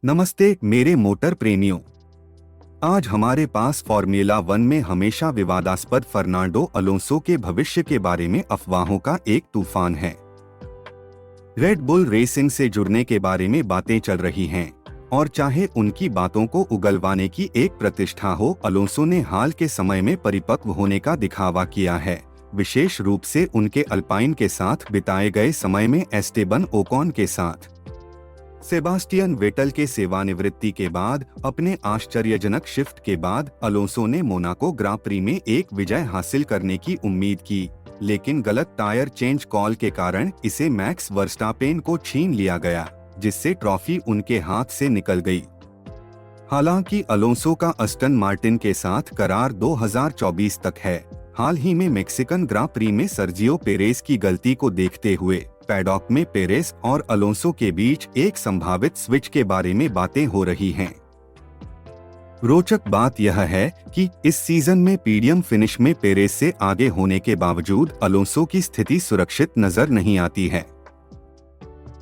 नमस्ते मेरे मोटर प्रेमियों। आज हमारे पास फॉर्मूला वन में हमेशा विवादास्पद फर्नांडो अलोंसो के भविष्य के बारे में अफवाहों का एक तूफान है। रेड बुल रेसिंग से जुड़ने के बारे में बातें चल रही हैं और चाहे उनकी बातों को उगलवाने की एक प्रतिष्ठा हो, अलोंसो ने हाल के समय में परिपक्व होने का दिखावा किया है, विशेष रूप से उनके अल्पाइन के साथ बिताए गए समय में एस्टेबन ओकॉन के साथ। सेबास्टियन वेटल के सेवानिवृत्ति के बाद अपने आश्चर्यजनक शिफ्ट के बाद अलोंसो ने मोनाको ग्रां प्री में एक विजय हासिल करने की उम्मीद की, लेकिन गलत टायर चेंज कॉल के कारण इसे मैक्स वर्स्टापेन को छीन लिया गया, जिससे ट्रॉफी उनके हाथ से निकल गई। हालांकि अलोंसो का अस्टन मार्टिन के साथ करार 2024 तक है। हाल ही में मेक्सिकन ग्रां प्री में सर्जियो पेरेस की गलती को देखते हुए पैडॉक में पेरेस और अलोंसो के बीच एक संभावित स्विच के बारे में बातें हो रही हैं। रोचक बात यह है कि इस सीजन में पीडियम फिनिश में पेरेस से आगे होने के बावजूद अलोंसो की स्थिति सुरक्षित नजर नहीं आती है।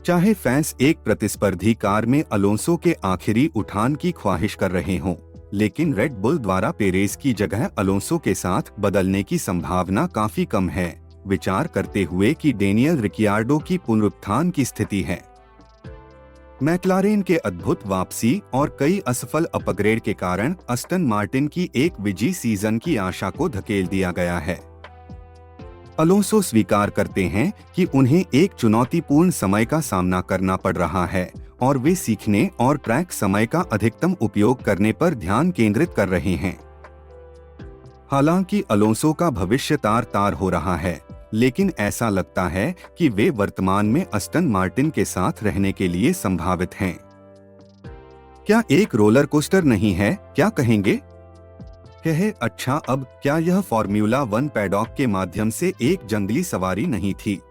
चाहे फैंस एक प्रतिस्पर्धी कार में अलोंसो के आखिरी उठान की ख्वाहिश कर रहे हों, लेकिन रेड बुल द्वारा पेरेस की जगह अलोंसो के साथ बदलने की संभावना काफी कम है, विचार करते हुए कि डेनियल रिकियार्डो की पुनरुत्थान की स्थिति है। मैक्लारेन के अद्भुत वापसी और कई असफल अपग्रेड के कारण अस्टन मार्टिन की एक विजयी सीजन की आशा को धकेल दिया गया है। अलोंसो स्वीकार करते हैं कि उन्हें एक चुनौतीपूर्ण समय का सामना करना पड़ रहा है और वे सीखने और ट्रैक समय का अधिकतम उपयोग करने पर ध्यान केंद्रित कर रहे हैं। हालांकि अलोंसो का भविष्य तार-तार हो रहा है, लेकिन ऐसा लगता है कि वे वर्तमान में अस्टन मार्टिन के साथ रहने के लिए संभावित हैं। क्या एक रोलर कोस्टर नहीं है, क्या कहेंगे? अच्छा, अब क्या यह फॉर्मूला वन पैडॉक के माध्यम से एक जंगली सवारी नहीं थी?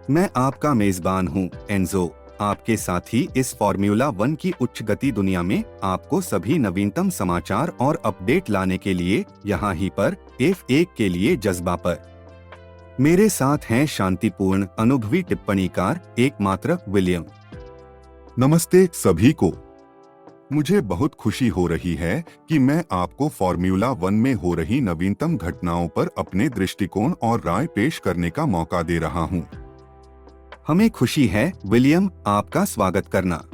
मैं आपका मेजबान हूं, एंजो, आपके साथी इस फॉर्मूला वन की उच्च गति दुनिया में आपको सभी नवीनतम समाचार और अपडेट लाने के लिए यहाँ ही पर F1 के लिए जज्बा पर। मेरे साथ हैं शांतिपूर्ण अनुभवी टिप्पणीकार एकमात्र विलियम। नमस्ते सभी को। मुझे बहुत खुशी हो रही है कि मैं आपको फॉर्मूला वन में हो रही नवीनतम घटनाओं पर अपने दृष्टिकोण और राय पेश करने का मौका दे रहा हूं। हमें खुशी है विलियम, आपका स्वागत करना।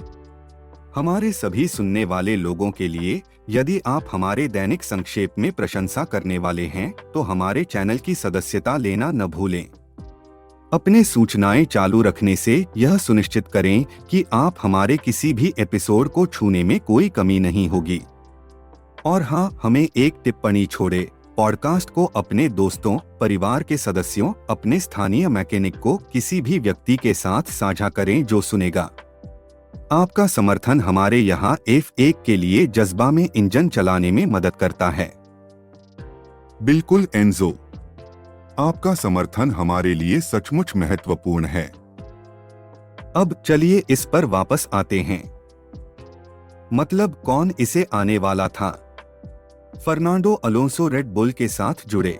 हमारे सभी सुनने वाले लोगों के लिए, यदि आप हमारे दैनिक संक्षेप में प्रशंसा करने वाले हैं तो हमारे चैनल की सदस्यता लेना न भूलें। अपने सूचनाएं चालू रखने से यह सुनिश्चित करें कि आप हमारे किसी भी एपिसोड को छूने में कोई कमी नहीं होगी। और हाँ, हमें एक टिप्पणी छोड़े, पॉडकास्ट को अपने दोस्तों, परिवार के सदस्यों, अपने स्थानीय मैकेनिक को किसी भी व्यक्ति के साथ साझा करें जो सुनेगा। आपका समर्थन हमारे यहाँ F1 के लिए जज्बा में इंजन चलाने में मदद करता है। बिल्कुल एंजो, आपका समर्थन हमारे लिए सचमुच महत्वपूर्ण है। अब चलिए इस पर वापस आते हैं। मतलब कौन इसे आने वाला था? फर्नांडो अलोंसो रेड बुल के साथ जुड़े।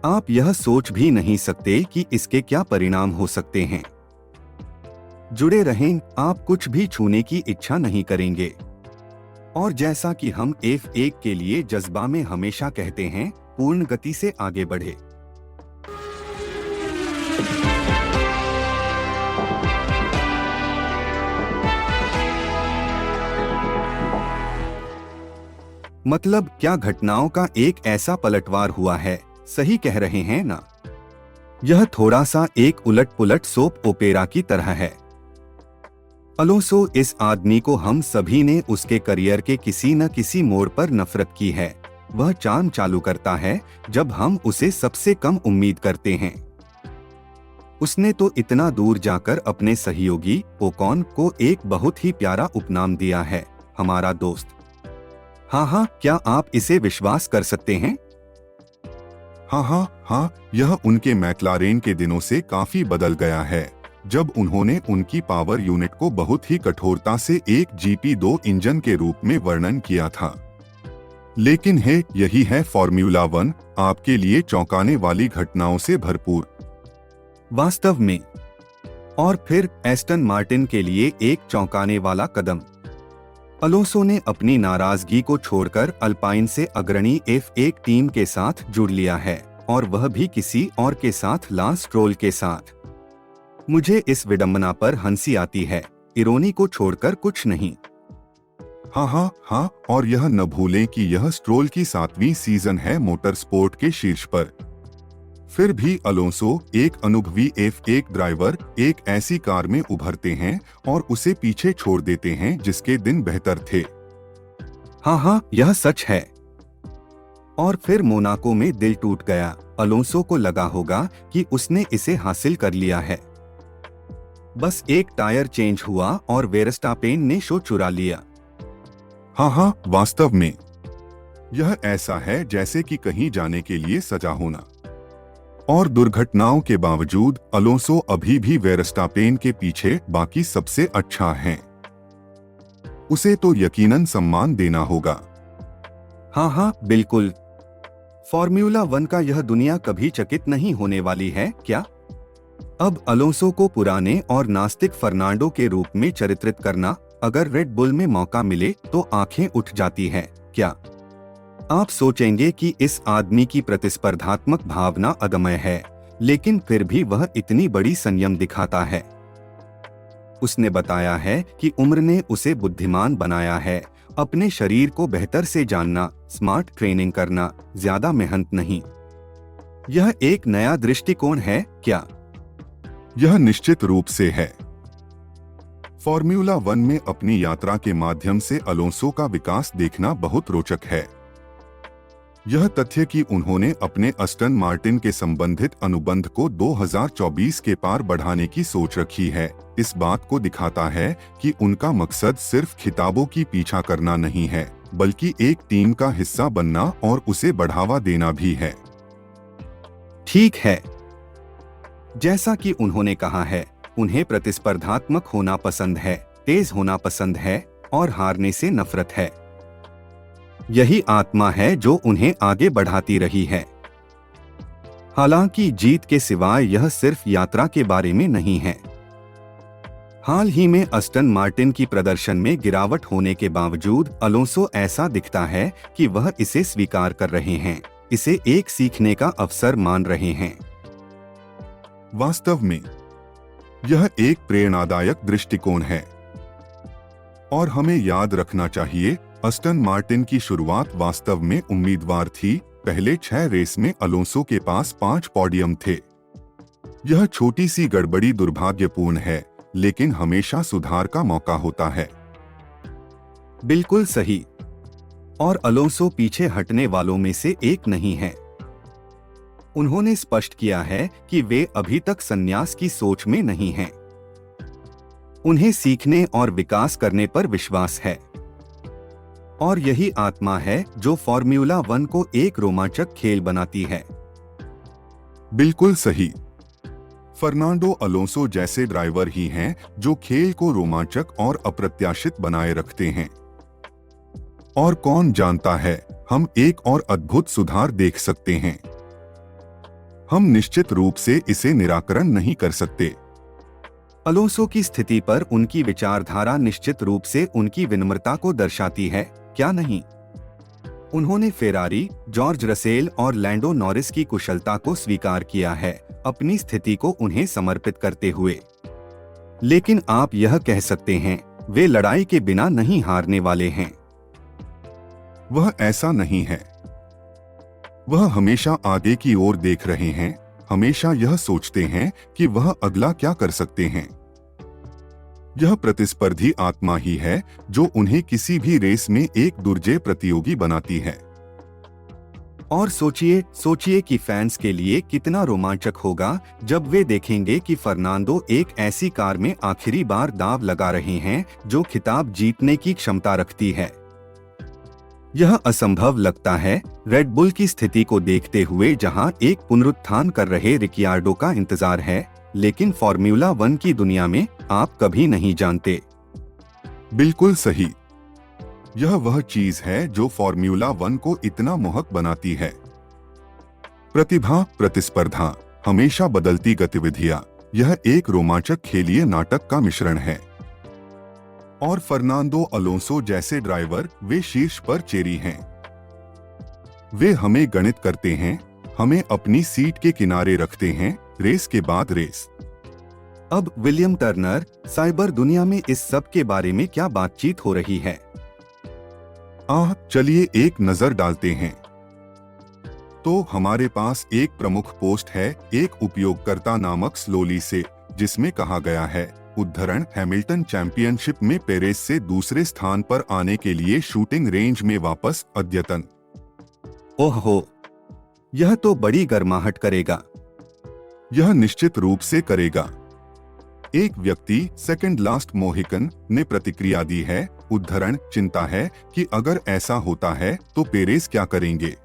आप यह सोच भी नहीं सकते कि इसके क्या परिणाम हो सकते हैं। जुड़े रहें, आप कुछ भी छूने की इच्छा नहीं करेंगे। और जैसा कि हम F1 के लिए जज्बा में हमेशा कहते हैं, पूर्ण गति से आगे बढ़े। मतलब क्या घटनाओं का एक ऐसा पलटवार हुआ है, सही कह रहे हैं ना? यह थोड़ा सा एक उलट-पुलट सोप ओपेरा की तरह है। अलोंसो, इस आदमी को हम सभी ने उसके करियर के किसी न किसी मोड़ पर नफरत की है। वह चार्म चालू करता है जब हम उसे सबसे कम उम्मीद करते हैं। उसने तो इतना दूर जाकर अपने सहयोगी ओकॉन को एक बहुत ही प्यारा उपनाम दिया है, हमारा दोस्त। हाँ, क्या आप इसे विश्वास कर सकते हैं? हाँ, यह उनके मैक्लारेन के दिनों से काफी बदल गया है, जब उन्होंने उनकी पावर यूनिट को बहुत ही कठोरता से एक GP2 इंजन के रूप में वर्णन किया था। लेकिन यही है फॉर्मूला वन, आपके लिए चौंकाने वाली घटनाओं से भरपूर। वास्तव में। और फिर एस्टन मार्टिन के लिए एक चौंकाने वाला कदम। अलोंसो ने अपनी नाराजगी को छोड़कर अल्पाइन से अग्रणी F1 टीम के साथ जुड़ लिया है, और वह भी किसी और के साथ, लांस स्ट्रोल के साथ। मुझे इस विडंबना पर हंसी आती है, इरोनी को छोड़कर कुछ नहीं। हाँ, और यह न भूलें कि यह स्ट्रोल की 7वीं सीजन है मोटर स्पोर्ट के शीर्ष पर। फिर भी अलोंसो, एक अनुभवी F1 ड्राइवर, एक ऐसी कार में उभरते हैं और उसे पीछे छोड़ देते हैं जिसके दिन बेहतर थे। हाँ, यह सच है। और फिर मोनाको में दिल टूट गया। अलोंसो को लगा होगा कि उसने इसे हासिल कर लिया है। बस एक टायर चेंज हुआ और वेरस्टापेन ने शो चुरा लिया। हाँ, वास्तव में यह ऐसा है जैसे कि कहीं जाने के लिए सजा होना। और दुर्घटनाओं के बावजूद अलोंसो अभी भी वेरस्टापेन के पीछे बाकी सबसे अच्छा है। उसे तो यकीनन सम्मान देना होगा। हाँ, बिल्कुल। फॉर्मूला 1 का यह दुनिया कभी चकित नहीं होने वाली है क्या? अब अलोंसो को पुराने और नास्तिक फर्नांडो के रूप में चित्रित करना, अगर रेड बुल में मौका मिले तो आंखें उठ जाती हैं क्या? आप सोचेंगे कि इस आदमी की प्रतिस्पर्धात्मक भावना अदम्य है, लेकिन फिर भी वह इतनी बड़ी संयम दिखाता है। उसने बताया है कि उम्र ने उसे बुद्धिमान बनाया है, अपने शरीर को बेहतर से जानना, स्मार्ट ट्रेनिंग करना, ज्यादा मेहनत नहीं। यह एक नया दृष्टिकोण है क्या? यह निश्चित रूप से है। फॉर्मूला 1 में अपनी यात्रा के माध्यम से अलोंसो का विकास देखना बहुत रोचक है। यह तथ्य कि उन्होंने अपने अस्टन मार्टिन के संबंधित अनुबंध को 2024 के पार बढ़ाने की सोच रखी है, इस बात को दिखाता है कि उनका मकसद सिर्फ खिताबों की पीछा करना नहीं है, बल्कि एक टीम का हिस्सा बनना और उसे बढ़ावा देना भी है। ठीक है। जैसा कि उन्होंने कहा है, उन्हें प्रतिस्पर्धात्मक होना पसंद है, तेज होना पसंद है और हारने से नफरत है। यही आत्मा है जो उन्हें आगे बढ़ाती रही है। हालांकि जीत के सिवाय यह सिर्फ यात्रा के बारे में नहीं है। हाल ही में अस्टन मार्टिन की प्रदर्शन में गिरावट होने के बावजूद अलोंसो ऐसा दिखता है कि वह इसे स्वीकार कर रहे हैं, इसे एक सीखने का अवसर मान रहे हैं। वास्तव में यह एक प्रेरणादायक दृष्टिकोण है और हमें याद रखना चाहिए, अस्टन मार्टिन की शुरुआत वास्तव में उम्मीदवार थी। पहले 6 रेस में अलोंसो के पास 5 पोडियम थे। यह छोटी सी गड़बड़ी दुर्भाग्यपूर्ण है, लेकिन हमेशा सुधार का मौका होता है। बिल्कुल सही। और अलोंसो पीछे हटने वालों में से एक नहीं है। उन्होंने स्पष्ट किया है कि वे अभी तक संन्यास की सोच में नहीं हैं। उन्हें सीखने और विकास करने पर विश्वास है। और यही आत्मा है जो फॉर्मूला 1 को एक रोमांचक खेल बनाती है। बिल्कुल सही। फर्नांडो अलोंसो जैसे ड्राइवर ही हैं जो खेल को रोमांचक और अप्रत्याशित बनाए रखते हैं। और कौन जानता है, हम एक और अद्भुत सुधार देख सकते हैं। हम निश्चित रूप से इसे निराकरण नहीं कर सकते। अलोंसो की स्थिति पर उनकी विचारधारा निश्चित रूप से उनकी विनम्रता को दर्शाती है, क्या नहीं? उन्होंने फेरारी, जॉर्ज रसेल और लैंडो नॉरिस की कुशलता को स्वीकार किया है, अपनी स्थिति को उन्हें समर्पित करते हुए। लेकिन आप यह कह सकते हैं, वे लड़ाई के बिना नहीं हारने वाले हैं। वह ऐसा नहीं है। वह हमेशा आगे की ओर देख रहे हैं, हमेशा यह सोचते हैं कि वह अगला क्या कर सकते हैं। यह प्रतिस्पर्धी आत्मा ही है जो उन्हें किसी भी रेस में एक दुर्जेय प्रतियोगी बनाती है। और सोचिए कि फैंस के लिए कितना रोमांचक होगा जब वे देखेंगे कि फर्नांडो एक ऐसी कार में आखिरी बार दांव लगा रहे हैं जो खिताब जीतने की क्षमता रखती है। यह असंभव लगता है रेड बुल की स्थिति को देखते हुए, जहां एक पुनरुत्थान कर रहे रिकियार्डो का इंतजार है, लेकिन फॉर्मूला 1 की दुनिया में आप कभी नहीं जानते। बिल्कुल सही। यह वह चीज है जो फॉर्मूला 1 को इतना मोहक बनाती है। प्रतिभा, प्रतिस्पर्धा, हमेशा बदलती गतिविधियां, यह एक रोमांचक खेलीय नाटक का मिश्रण है। और फर्नांडो अलोंसो जैसे ड्राइवर वे शीर्ष पर चेरी हैं। वे हमें गणित करते हैं, हमें अपनी सीट के किनारे रखते हैं, रेस के बाद रेस। अब विलियम टर्नर, साइबर दुनिया में इस सब के बारे में क्या बातचीत हो रही है? चलिए एक नजर डालते हैं। तो हमारे पास एक प्रमुख पोस्ट है एक उपयोगकर्ता नामक स्लोली से, जिसमें कहा गया है उद्धरण हैमिल्टन चैंपियनशिप में पेरेस से दूसरे स्थान पर आने के लिए शूटिंग रेंज में वापस अद्यतन। ओहो, यह तो बड़ी गर्माहट करेगा। यह निश्चित रूप से करेगा। एक व्यक्ति सेकंड लास्ट मोहिकन ने प्रतिक्रिया दी है उद्धरण चिंता है कि अगर ऐसा होता है तो पेरेस क्या करेंगे।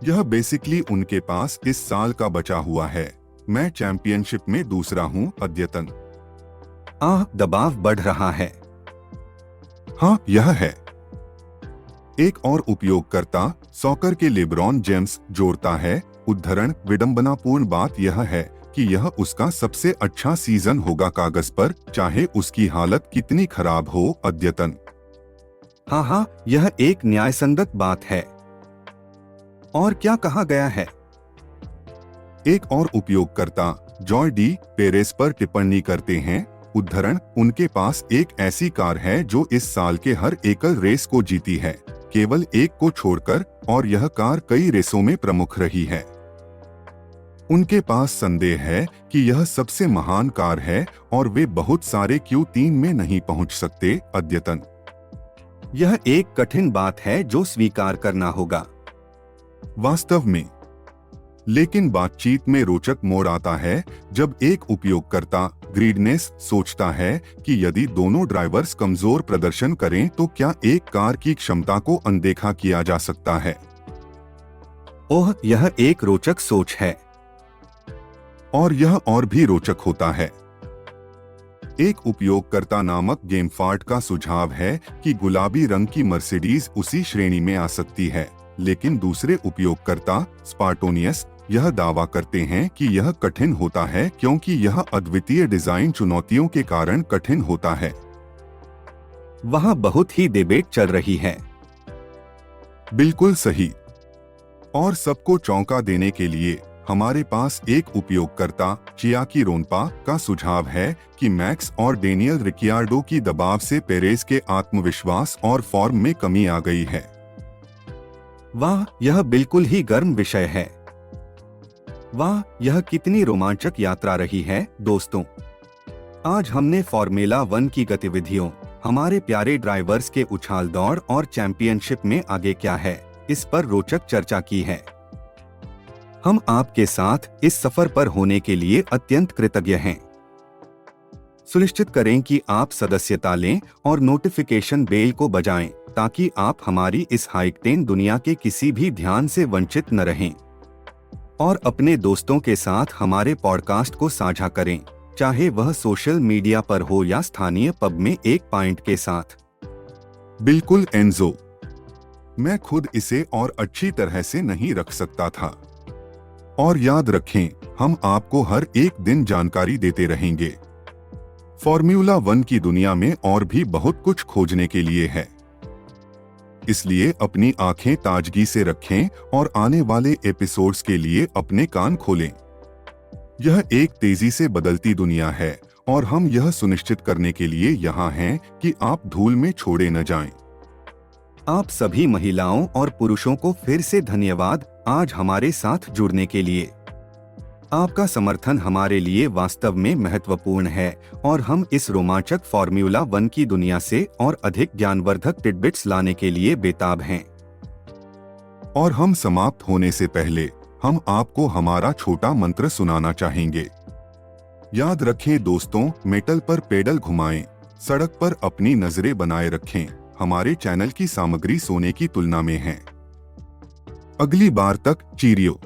यह बेसिकली उनके पास इस साल का बचा हुआ है। मैं चैंपियनशिप में दूसरा हूं अद्यतन। दबाव बढ़ रहा है। हाँ, यह है। एक और उपयोगकर्ता सॉकर के लेब्रॉन जेम्स जोड़ता है उद्धरण विडंबनापूर्ण बात यह है कि यह उसका सबसे अच्छा सीजन होगा कागज पर, चाहे उसकी हालत कितनी खराब हो अद्यतन। हाँ, यह एक न्यायसंगत बात है। और क्या कहा गया है? एक और उपयोगकर्ता जॉय डी पेरेस पर टिप्पणी करते हैं उद्धरण उनके पास एक ऐसी कार है जो इस साल के हर एकल रेस को जीती है, केवल एक को छोड़कर, और यह कार कई रेसों में प्रमुख रही है। उनके पास संदेह है कि यह सबसे महान कार है और वे बहुत सारे Q3 में नहीं पहुंच सकते अद्यतन। यह एक कठिन बात है जो स्वीकार करना होगा। वास्तव में। लेकिन बातचीत में रोचक मोड़ आता है जब एक उपयोगकर्ता ग्रीडनेस सोचता है कि यदि दोनों ड्राइवर्स कमजोर प्रदर्शन करें तो क्या एक कार की क्षमता को अनदेखा किया जा सकता है। ओह, यह एक रोचक सोच है। और यह और भी रोचक होता है। एक उपयोगकर्ता नामक गेमफार्ट का सुझाव है कि गुलाबी रंग की मर्सिडीज उसी श्रेणी में आ सकती है, लेकिन दूसरे उपयोगकर्ता स्पार्टोनियस यह दावा करते हैं कि यह कठिन होता है क्योंकि यह अद्वितीय डिजाइन चुनौतियों के कारण कठिन होता है। वहाँ बहुत ही डिबेट चल रही है। बिल्कुल सही। और सबको चौंका देने के लिए हमारे पास एक उपयोगकर्ता चियाकी रोनपा का सुझाव है कि मैक्स और डेनियल रिकियार्डो की दबाव से पेरेस के आत्मविश्वास और फॉर्म में कमी आ गई है। वाह, यह बिल्कुल ही गर्म विषय है। वाह, यह कितनी रोमांचक यात्रा रही है दोस्तों। आज हमने फॉर्मूला 1 की गतिविधियों, हमारे प्यारे ड्राइवर्स के उछाल दौड़ और चैंपियनशिप में आगे क्या है, इस पर रोचक चर्चा की है। हम आपके साथ इस सफर पर होने के लिए अत्यंत कृतज्ञ हैं। सुनिश्चित करें कि आप सदस्यता लें और नोटिफिकेशन बेल को बजाएं ताकि आप हमारी इस हाईटेक दुनिया के किसी भी ध्यान से वंचित न रहें। और अपने दोस्तों के साथ हमारे पॉडकास्ट को साझा करें, चाहे वह सोशल मीडिया पर हो या स्थानीय पब में एक पॉइंट के साथ। बिल्कुल एंजो, मैं खुद इसे और अच्छी तरह से नहीं रख सकता था। और याद रखें, हम आपको हर एक दिन जानकारी देते रहेंगे। फॉर्मूला 1 की दुनिया में और भी बहुत कुछ खोजने के लिए है, इसलिए अपनी आंखें ताजगी से रखें और आने वाले एपिसोड्स के लिए अपने कान खोलें। यह एक तेजी से बदलती दुनिया है और हम यह सुनिश्चित करने के लिए यहाँ हैं कि आप धूल में छोड़े न जाएं। आप सभी महिलाओं और पुरुषों को फिर से धन्यवाद आज हमारे साथ जुड़ने के लिए। आपका समर्थन हमारे लिए वास्तव में महत्वपूर्ण है और हम इस रोमांचक फॉर्मूला 1 की दुनिया से और अधिक ज्ञानवर्धक टिडबिट्स लाने के लिए बेताब हैं। और हम समाप्त होने से पहले हम आपको हमारा छोटा मंत्र सुनाना चाहेंगे। याद रखें दोस्तों, मेटल पर पेडल घुमाएं, सड़क पर अपनी नजरें बनाए रखें। हमारे चैनल की सामग्री सोने की तुलना में है। अगली बार तक चीरियो।